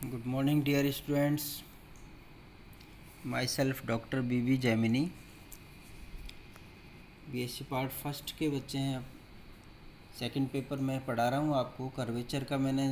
Good morning, dear students. Myself, Dr. BB Jaimini. BSc part first के बच्चे हैं। अब सेकंड पेपर मैं पढ़ा रहा हूँ आपको। कर्वेचर का मैंने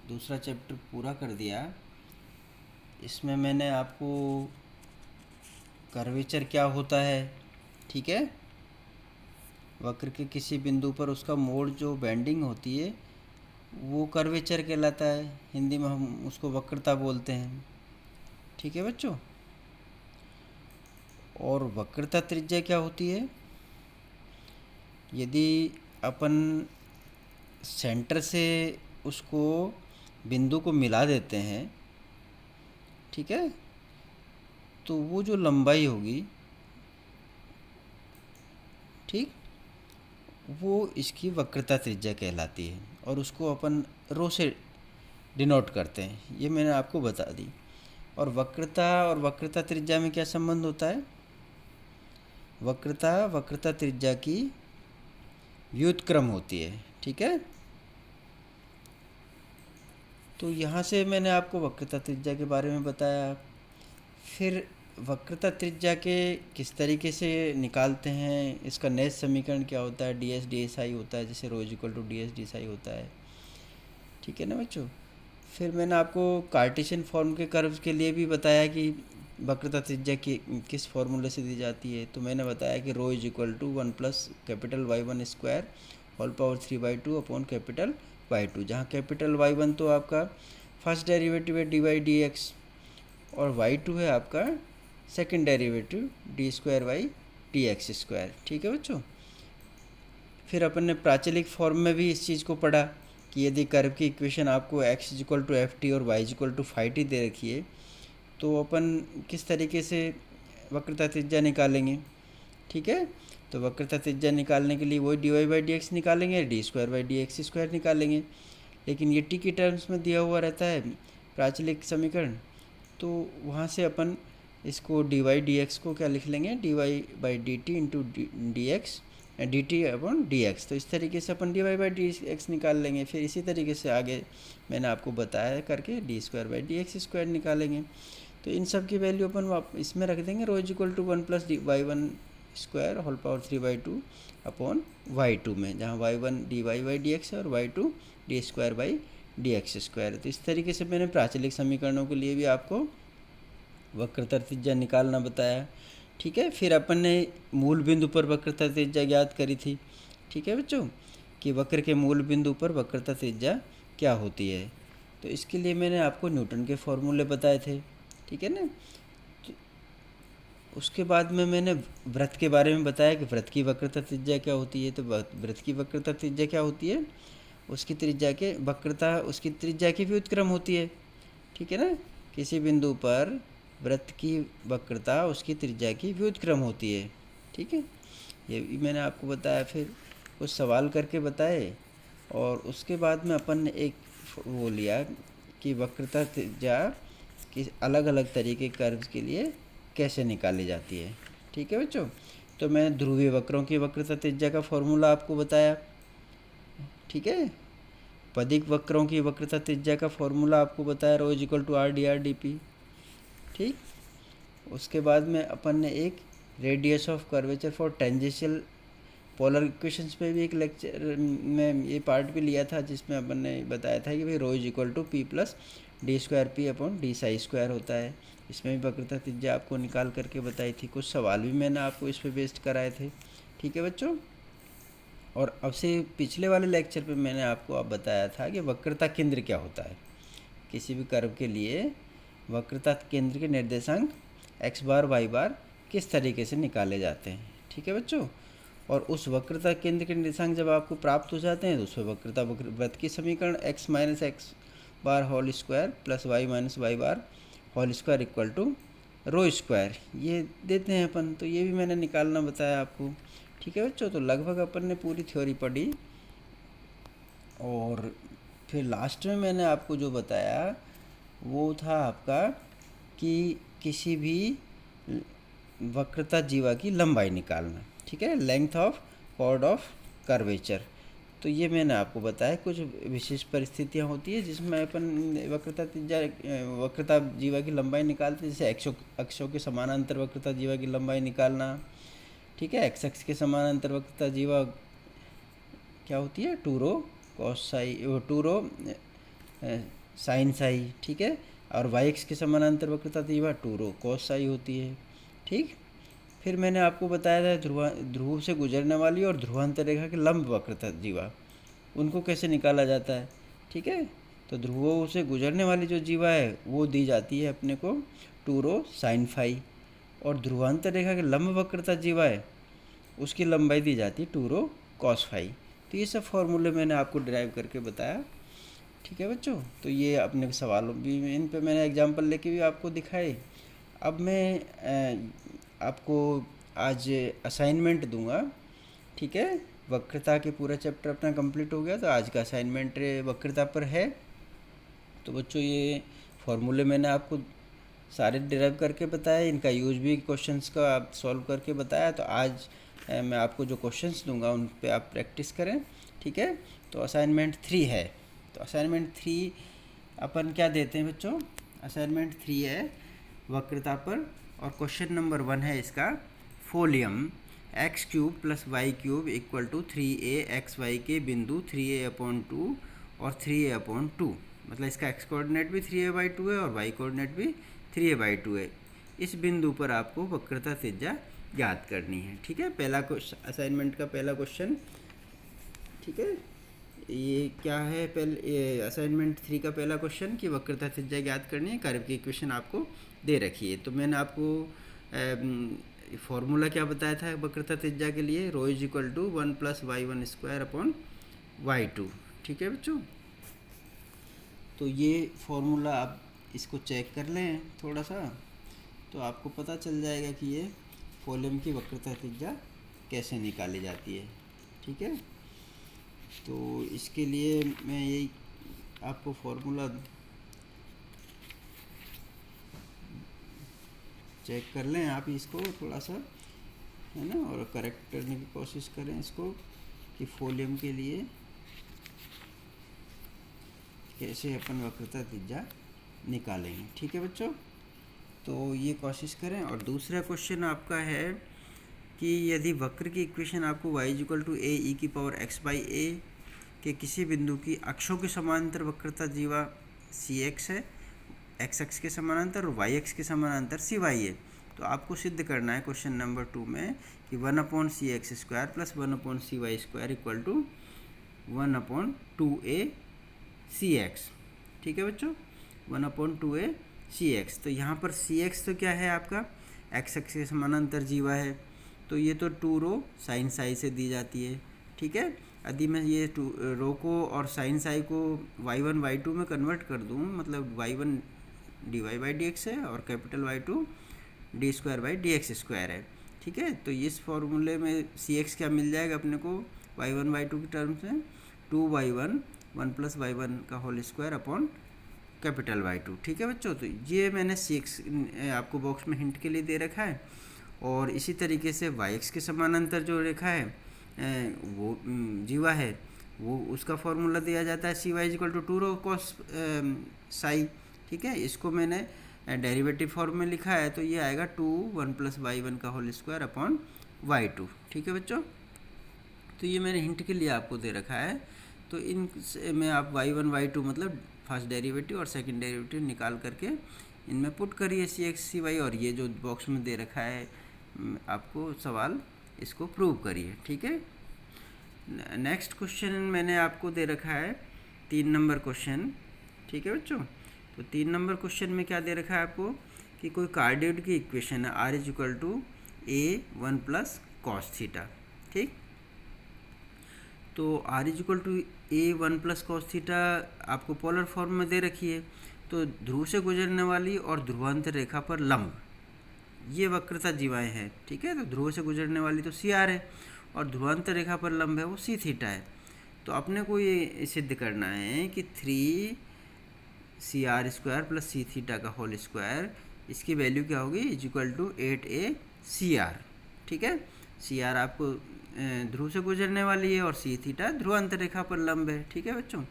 दूसरा चैप्टर पूरा कर दिया। इसमें मैंने आपको कर्वेचर क्या होता है, ठीक है, वक्र के किसी बिंदु पर उसका मोड़ जो बेंडिंग होती है वो कर्वेचर कहलाता है। हिंदी में हम उसको वक्रता बोलते हैं, ठीक है बच्चों। और वक्रता त्रिज्या क्या होती है? यदि अपन सेंटर से उसको बिंदु को मिला देते हैं, ठीक है, तो वो जो लंबाई होगी, ठीक, वो इसकी वक्रता त्रिज्या कहलाती है और उसको अपन रो से डिनोट करते हैं। ये मैंने आपको बता दी। और वक्रता त्रिज्या में क्या संबंध होता है? वक्रता त्रिज्या की व्युत्क्रम होती है, ठीक है। तो यहाँ से मैंने आपको वक्रता त्रिज्या के बारे में बताया। फिर वक्रता त्रिज्या के किस तरीके से निकालते हैं, इसका नैश समीकरण क्या होता है, D S D S I होता है, जैसे rho is equal to D S D S I होता है, ठीक है ना बच्चों। फिर मैंने आपको कार्टेशियन फॉर्म के कर्व्स के लिए भी बताया कि वक्रता त्रिज्या की किस फॉर्मूले से दी जाती है। तो मैंने बताया कि rho is equal to 1 plus capital Y1 square whole power 3/2 upon capital Y2, जहाँ कैपिटल Y1 तो आपका फर्स्ट डेरिवेटिव है dy/dx और Y2 है आपका सेकंड डेरिवेटिव d²/dx², ठीक है बच्चों। फिर अपन ने प्राचलिक फॉर्म में भी इस चीज़ को पढ़ा कि यदि कर्व की इक्वेशन आपको x equal to F T और y equal to five T दे रखी है तो अपन किस तरीके से वक्रता त्रिज्या निकालेंगे, ठीक है। तो वक्रता त्रिज्या निकालने के लिए वही dy/dx निकालेंगे, d²/dx² निकालेंगे। लेकिन ये t की टर्म्स में दिया हुआ रहता है प्राचलिक समीकरण, तो वहाँ से अपन इसको dy/dx को क्या लिख लेंगे, dy/dt into dx dt upon dx। तो इस तरीके से अपन dy/dx निकाल लेंगे। फिर इसी तरीके से आगे मैंने आपको बताया करके d²/dx² निकालेंगे। तो इन सब की वैल्यू अपन इसमें रख देंगे, rho is equal to 1 plus y1 square whole power 3/2 upon y2 में, जहाँ y1 dy/dx है और y2 d²/dx²। तो इस तरीके से मैंने प्राचलिक समीकरणों के लिए भी आपको वक्रता त्रिज्या निकालना बताया, ठीक है। फिर अपन ने मूल बिंदु पर वक्रता त्रिज्या ज्ञात करी थी, ठीक है बच्चों, कि वक्र के मूल बिंदु पर वक्रता त्रिज्या क्या होती है। तो इसके लिए मैंने आपको न्यूटन के फॉर्मूले बताए थे, ठीक है ना। तो उसके बाद में मैंने वृत्त के बारे में बताया कि वृत्त की वक्रता त्रिज्या क्या होती है। तो वृत्त की वक्रता त्रिज्या क्या होती है, उसकी त्रिज्या के वक्रता उसकी त्रिज्या की व्युत्क्रम होती है, ठीक है ना। किसी बिंदु पर वृत्त की वक्रता उसकी त्रिज्या की व्युत्क्रम होती है, ठीक है। ये भी मैंने आपको बताया। फिर कुछ सवाल करके बताए और उसके बाद में अपन ने एक वो लिया कि वक्रता त्रिज्या कि अलग अलग तरीके कर्व्स के लिए कैसे निकाली जाती है, ठीक है बच्चों। तो मैं ध्रुवीय वक्रों की वक्रता त्रिज्या का फॉर्मूला आपको बताया, ठीक है। पदिक वक्रों की वक्रता त्रिज्या का फॉर्मूला आपको बताया, रो इज इक्वल टू r/dr/dp, ठीक। उसके बाद में अपन ने एक radius of curvature for tangential polar equations पे भी एक लेक्चर में ये पार्ट भी लिया था, जिसमें अपन ने बताया था कि भाई rho is equal to p plus d²p upon d² होता है। इसमें भी वक्रता त्रिज्या आपको निकाल करके बताई थी। कुछ सवाल भी मैंने आपको इस पर बेस्ड कराए थे, ठीक है बच्चों। और अब से पिछले वाले लेक्चर पे मैंने आपको अब बताया था कि वक्रता केंद्र क्या होता है। किसी भी कर्व के लिए वक्रता केंद्र के निर्देशांक x बार y बार किस तरीके से निकाले जाते हैं, ठीक है बच्चों। और उस वक्रता केंद्र के निर्देशांक जब आपको प्राप्त हो जाते हैं तो उस वक्रता वृत्त की समीकरण x minus x bar whole square plus y minus y bar whole square equal to rho square ये देते हैं अपन। तो ये भी मैंने निकालना बताया आपको, ठीक है बच्चों। तो लगभग अपन ने पूरी थ्योरी पढ़ी और फिर लास्ट में मैंने आपको जो बताया वो था आपका कि किसी भी वक्रता जीवा की लंबाई निकालना, ठीक है, length of chord of curvature. तो ये मैंने आपको बताया कुछ विशेष परिस्थितियाँ होती है जिसमें अपन वक्रता जीवा की लंबाई निकालते हैं, जैसे अक्षों के समानांतर वक्रता जीवा की लंबाई निकालना। ठीक है, एक्स अक्ष के समानांतर वक्रता जीवा क्या होती है, two rho cos psi, two rho sine psi. ठीक है, और वाई एक्स के समानांतर वक्रता जीवा टू रो कॉस साई होती है। ठीक, फिर मैंने आपको बताया था ध्रुव से गुजरने वाली और ध्रुवांतर रेखा के लंब वक्रता जीवा, उनको कैसे निकाला जाता है। ठीक है, तो ध्रुवों से गुजरने वाली जो जीवा है वो दी जाती है अपने को टू रो साइन फाई, और ध्रुवांतर रेखा के लंब वक्रता जीवा है उसकी लंबाई दी जाती है टू रो कॉस फाई। तो ये सब फॉर्मूले मैंने आपको ड्राइव करके बताया। ठीक है बच्चों, तो ये अपने सवालों भी इन पे मैंने एग्जांपल लेके भी आपको दिखाए। अब मैं आपको आज असाइनमेंट दूंगा। ठीक है, वक्रता के पूरा चैप्टर अपना कंप्लीट हो गया, तो आज का असाइनमेंट वक्रता पर है। तो बच्चों ये फॉर्मूले मैंने आपको सारे डिराइव करके बताया, इनका यूज भी क्वेश्चंस का आप सॉल्व करके बताया। तो आज मैं आपको जो क्वेश्चंस दूंगा उन पे आप प्रैक्टिस करें। ठीक है, तो असाइनमेंट 3 है। तो असाइनमेंट 3 अपन क्या देते हैं बच्चों, असाइनमेंट 3 है वक्रता पर, और क्वेश्चन नंबर 1 है इसका, folium x cube plus y cube equal to 3a x y के बिंदु 3a/2 और 3a/2, मतलब इसका एक्स कोऑर्डिनेट भी 3a/2 है और वाई कोऑर्डिनेट भी 3a/2 है। इस बिंदु पर आपको वक्रता त्रिज्या ज्ञात करनी है। ठीक है, पहला क्वेश्चन, असाइनमेंट का पहला क्वेश्चन। ठीक है, ये क्या है, पहले असाइनमेंट 3 का पहला क्वेश्चन कि वक्रता त्रिज्या ज्ञात करनी है, कर्व की इक्वेशन आपको दे रखी है। तो मैंने आपको फॉर्मूला क्या बताया था वक्रता त्रिज्या के लिए, रो is equal to 1 + y1² / y2। ठीक है बच्चों, तो ये फॉर्मूला आप इसको चेक कर लें थोड़ा सा, तो आपको पता चल जाएगा कि ये फोलियम की वक्रता त्रिज्या कैसे निकाली जाती है। ठीक है, तो इसके लिए मैं यही आपको फॉर्मूला चेक कर लें, आप इसको थोड़ा सा, है ना, और करेक्ट करने की कोशिश करें इसको कि फोलियम के लिए कैसे अपन वक्रता त्रिज्या निकालेंगे। ठीक है बच्चों, तो ये कोशिश करें। और दूसरा क्वेश्चन आपका है कि यदि वक्र की इक्वेशन आपको y = a e⁻x/a के किसी बिंदु की अक्षों के समानांतर वक्रता जीवा cx है, x अक्ष के समानांतर, और y अक्ष के समानांतर cy है, तो आपको सिद्ध करना है क्वेश्चन नंबर 2 में कि 1/cx² + 1/cy² = 1/2a⁡cx। ठीक है बच्चों, 1/2a⁡cx। तो यहाँ पर cx तो क्या है आपका, x अक्ष के समानांतर जीवा है, तो ये तो 2 रो साइन साई से दी जाती है। ठीक है, यदि मैं ये 2 रो को और साइन साई को y1 y2 में कन्वर्ट कर दूँ, मतलब y1 dy/dx है और कैपिटल Y2 d²/dx² है। ठीक है, तो इस फॉर्मूले में cx क्या मिल जाएगा अपने को y1 y2 की टर्म्स में, 2y1 1 + y1² upon capital Y2। ठीक है बच्चों, तो ये मैंने cx आपको बॉक्स में हिंट के लिए दे रखा है। और इसी तरीके से y x के समानांतर जो रेखा है वो जीवा है, वो उसका फॉर्मूला दिया जाता है cy = 2 रो कॉस साई। ठीक है, इसको मैंने डेरिवेटिव फॉर्म में लिखा है, तो ये आएगा 2 1 + y1² अपॉन y2। ठीक है बच्चों, तो ये मैंने हिंट के लिए आपको दे रखा है। तो इन में आप y1 y2 मतलब फर्स्ट डेरिवेटिव और सेकंड डेरिवेटिव निकाल करके इनमें पुट करिए cx cy, और ये जो बॉक्स में दे रखा है आपको सवाल, इसको प्रूव करिए। ठीक है, नेक्स्ट क्वेश्चन मैंने आपको दे रखा है 3 नंबर क्वेश्चन। ठीक है बच्चों, तो 3 नंबर क्वेश्चन में क्या दे रखा है आपको कि कोई कार्डियोइड की इक्वेशन है r = a1 + cos थीटा। ठीक, तो r = a1 + cos थीटा आपको पोलर फॉर्म में दे रखी है। तो ध्रुव से गुजरने वाली और ध्रुवांतर रेखा पर लंब ये वक्रता जीवाएँ हैं। ठीक है, तो ध्रुव से गुजरने वाली तो CR है और ध्रुवांतर रेखा पर लंब है वो C⁻ है। तो अपने को ये सिद्ध करना है कि 3CR² + C⁻² इसकी वैल्यू क्या होगी, = 8a CR। ठीक है, सी आर आपको ध्रुव से गुजरने वाली है और सी थीटा ध्रुवांतर रेखा पर लंब है। ठीक है बच्चों,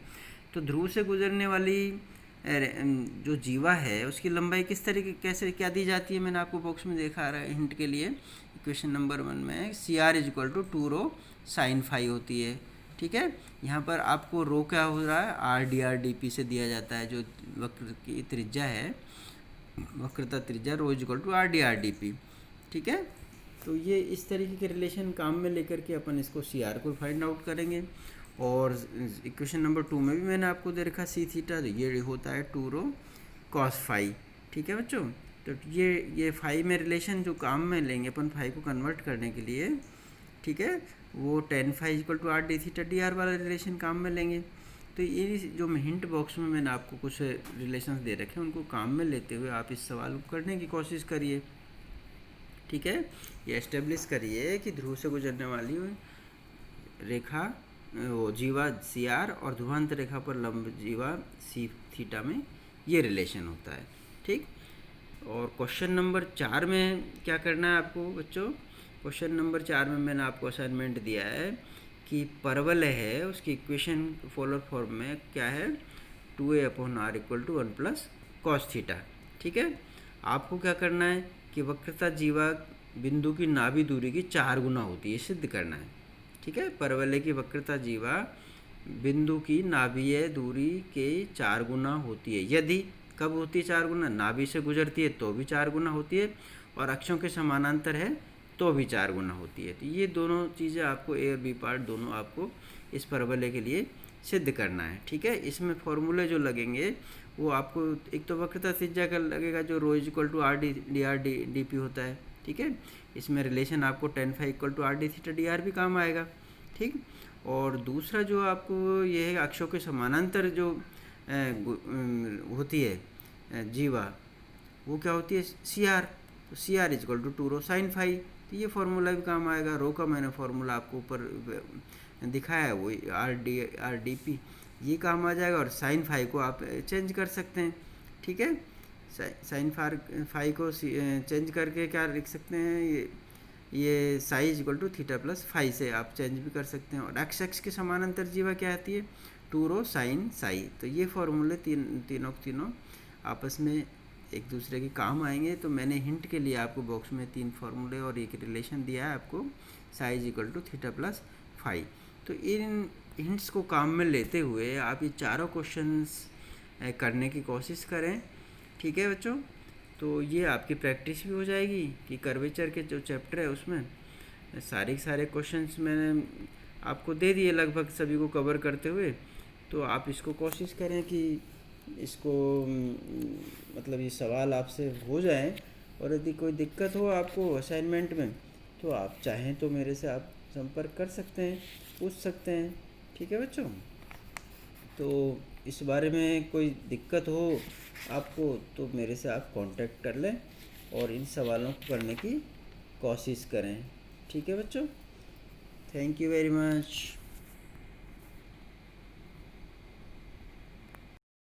तो ध्रुव से गुजरने वाली जो जीवा है उसकी लंबाई किस तरीके कैसे क्या दी जाती है, मैंने आपको बॉक्स में देखा रहा है हिंट के लिए। इक्वेशन नंबर 1 में C R is equal to 2 rho sine phi होती है। ठीक है, यहाँ पर आपको रो क्या हो रहा है, आर डी पी से दिया जाता है, जो वक्र की त्रिज्या है, वक्रता त्रिज्या rho is equal to are D P. ठीक है, तो ये इस तरीके के रिलेशन काम में लेकर के अपन इसको सी आर को फाइंड आउट करेंगे। और इक्वेशन नंबर 2 में भी मैंने आपको दे रखा सी थीटा, तो ये होता है 2 रो कॉस फाई। ठीक है बच्चों, तो ये फाई में रिलेशन जो काम में लेंगे अपन फाई को कन्वर्ट करने के लिए, ठीक है, वो tan phi equal to R D theta D r वाला रिलेशन काम में लेंगे। तो ये जो हिंट बॉक्स में मैंने आपको कुछ रिलेशंस दे रखे हैं उनको काम में लेते हुए आप इस सवाल को करने की कोशिश करिए। ठीक है, ये एस्टेब्लिश करिए कि ध्रुव से गुजरने वाली रेखा वो जीवा सी आर और ध्रुवांतर रेखा पर लंब जीवा सी थीटा में ये रिलेशन होता है। ठीक, और क्वेश्चन नंबर 4 में क्या करना है आपको बच्चों, क्वेश्चन नंबर 4 में मैंने आपको असाइनमेंट दिया है कि परवलय है उसकी इक्वेशन फॉलोअर फॉर्म में क्या है, 2a/r equal to 1 plus cos theta. ठीक है, आपको क्या करना है कि वक्रता जीवा बिंदु की नाभि दूरी की 4 गुना होती है, सिद्ध करना है। ठीक है, परवलय की वक्रता जीवा बिंदु की नाभीय दूरी के 4 गुना होती है। यदि कब होती है 4 गुना, नाभि से गुजरती है तो भी 4 गुना होती है, और अक्षों के समानांतर है तो भी 4 गुना होती है। तो ये दोनों चीज़ें आपको ए और बी पार्ट दोनों आपको इस परवलय के लिए सिद्ध करना है। ठीक है, इसमें फॉर्मूले जो लगेंगे वो आपको एक तो वक्रता त्रिज्या का लगेगा जो rho is equal to are D P होता है। ठीक है, इसमें रिलेशन आपको tan phi equal to R D theta D R भी काम आएगा। ठीक, और दूसरा जो आपको ये है अक्षों के समानांतर जो होती है जीवा, वो क्या होती है सी आर, तो C R is equal to 2 rho sine phi. तो ये फार्मूला भी काम आएगा। रो का मैंने फार्मूला आपको ऊपर दिखाया है, वो आर डी पी, ये काम आ जाएगा। और साइन फाई को आप चेंज कर सकते हैं। ठीक है, साइन फाई को चेंज करके क्या लिख सकते हैं, ये psi is equal to theta plus phi से आप चेंज भी कर सकते हैं। और एक्स के समानांतर जीवा क्या आती है, 2 रो साइन साई। तो ये फॉर्मूले तीनों आपस में एक दूसरे के काम आएंगे। तो मैंने हिंट के लिए आपको बॉक्स में 3 फार्मूले और एक रिलेशन दिया है आपको, psi is equal to theta plus phi. तो इन हिंट्स को काम में लेते हुए आप ये चारों क्वेश्चंस करने की कोशिश करें। ठीक है बच्चों, तो ये आपकी प्रैक्टिस भी हो जाएगी कि कर्वेचर के जो चैप्टर है उसमें सारे क्वेश्चंस मैंने आपको दे दिए लगभग सभी को कवर करते हुए। तो आप इसको कोशिश करें कि इसको मतलब ये सवाल आपसे हो जाए, और यदि कोई दिक्कत हो आपको असाइनमेंट में तो आप चाहें तो मेरे से आप संपर्क कर सकते हैं, पूछ सकते हैं। ठीक है बच्चों, तो इस बारे में कोई दिक्कत हो आपको तो मेरे से आप कांटेक्ट कर लें और इन सवालों को करने की कोशिश करें। ठीक है बच्चों, थैंक यू वेरी मच।